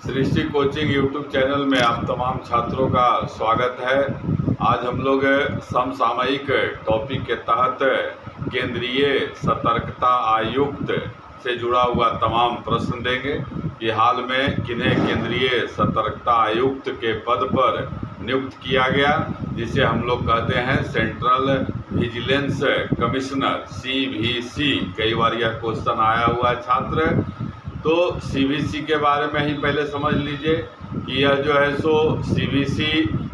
सृष्टि coaching YouTube channel में आप तमाम छात्रों का स्वागत है। आज हम लोग समसामयिक टॉपिक के तहत केंद्रीय सतर्कता आयुक्त से जुड़ा हुआ तमाम प्रश्न देंगे कि हाल में किन्हें केंद्रीय सतर्कता आयुक्त के पद पर नियुक्त किया गया, जिसे हम लोग कहते हैं सेंट्रल विजिलेंस कमिश्नर CVC। कई बार यह क्वेश्चन आया हुआ है छात्र, तो CVC के बारे में ही पहले समझ लीजिए कि यह जो है सो CVC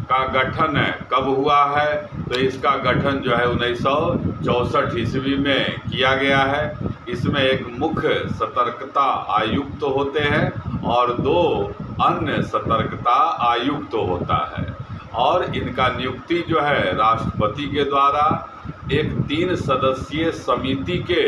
का गठन कब हुआ है। तो इसका गठन जो है 1964 ईस्वी में किया गया है। इसमें एक मुख्य सतर्कता आयुक्त होते हैं और दो अन्य सतर्कता आयुक्त होता है, और इनका नियुक्ति जो है राष्ट्रपति के द्वारा एक 3 सदस्यीय समिति के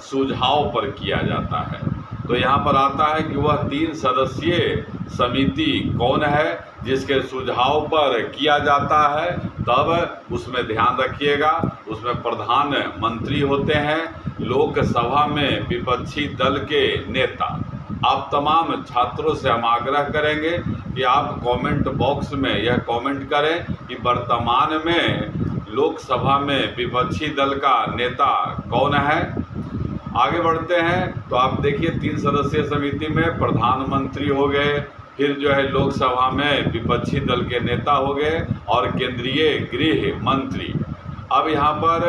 सुझाव पर किया जाता है। तो यहाँ पर आता है कि वह 3 सदस्यीय समिति कौन है जिसके सुझाव पर किया जाता है। तब उसमें ध्यान रखिएगा, उसमें प्रधानमंत्री होते हैं, लोकसभा में विपक्षी दल के नेता। आप तमाम छात्रों से हम आग्रह करेंगे कि आप कमेंट बॉक्स में यह कमेंट करें कि वर्तमान में लोकसभा में विपक्षी दल का नेता कौन है। आगे बढ़ते हैं तो आप देखिए 3 सदस्यीय समिति में प्रधानमंत्री हो गए, फिर जो है लोकसभा में विपक्षी दल के नेता हो गए और केंद्रीय गृह मंत्री। अब यहाँ पर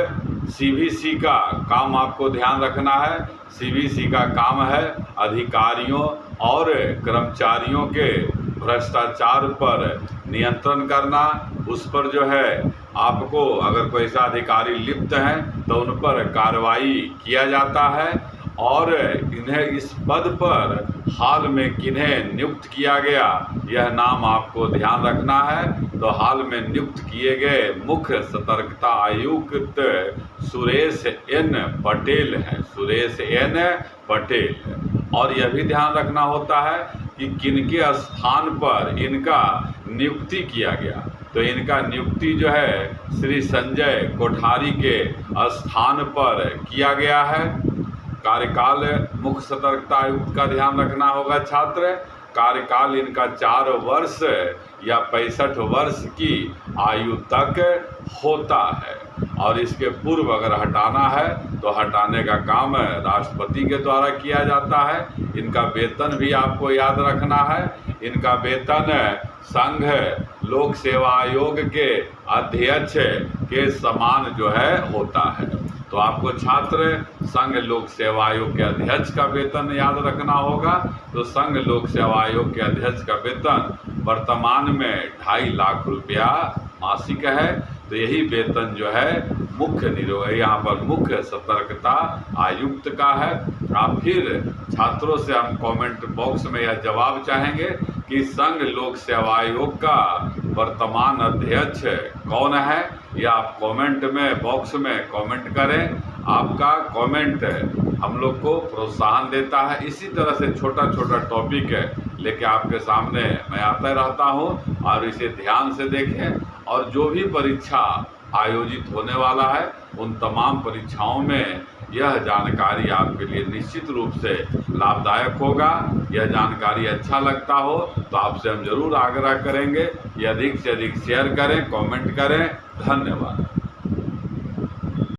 CVC का काम आपको ध्यान रखना है। CVC का काम है अधिकारियों और कर्मचारियों के भ्रष्टाचार पर नियंत्रण करना। उस पर जो है आपको अगर कोई ऐसा अधिकारी लिप्त हैं तो उन पर कार्रवाई किया जाता है। और इन्हें इस पद पर हाल में किन्हें नियुक्त किया गया, यह नाम आपको ध्यान रखना है। तो हाल में नियुक्त किए गए मुख्य सतर्कता आयुक्त सुरेश N पटेल हैं, सुरेश N पटेल। और यह भी ध्यान रखना होता है कि किनके स्थान पर इनका नियुक्ति किया गया। तो इनका नियुक्ति जो है श्री संजय कोठारी के स्थान पर किया गया है। कार्यकाल मुख्य सतर्कता आयुक्त का ध्यान रखना होगा छात्र। कार्यकाल इनका 4 वर्ष या 65 वर्ष की आयु तक होता है, और इसके पूर्व अगर हटाना है तो हटाने का काम राष्ट्रपति के द्वारा किया जाता है। इनका वेतन भी आपको याद रखना है। इनका वेतन संघ लोक सेवा आयोग के अध्यक्ष के समान जो है होता है। तो आपको छात्र संघ लोक सेवा आयोग के अध्यक्ष का वेतन याद रखना होगा। तो संघ लोक सेवा आयोग के अध्यक्ष का वेतन वर्तमान में 2.5 लाख रुपया मासिक है। तो यही वेतन जो है यहाँ पर मुख्य सतर्कता आयुक्त का है। आप फिर छात्रों से हम कमेंट बॉक्स में यह जवाब चाहेंगे कि संघ लोक सेवा आयोग का वर्तमान अध्यक्ष कौन है। या आप कमेंट में बॉक्स में कमेंट करें। आपका कमेंट हम लोग को प्रोत्साहन देता है। इसी तरह से छोटा छोटा टॉपिक लेके आपके सामने मैं आता रहता हूँ, और इसे ध्यान से देखें। और जो भी परीक्षा आयोजित होने वाला है उन तमाम परीक्षाओं में यह जानकारी आपके लिए निश्चित रूप से लाभदायक होगा। यह जानकारी अच्छा लगता हो तो आपसे हम जरूर आग्रह करेंगे कि अधिक से अधिक शेयर करें, कमेंट करें। धन्यवाद।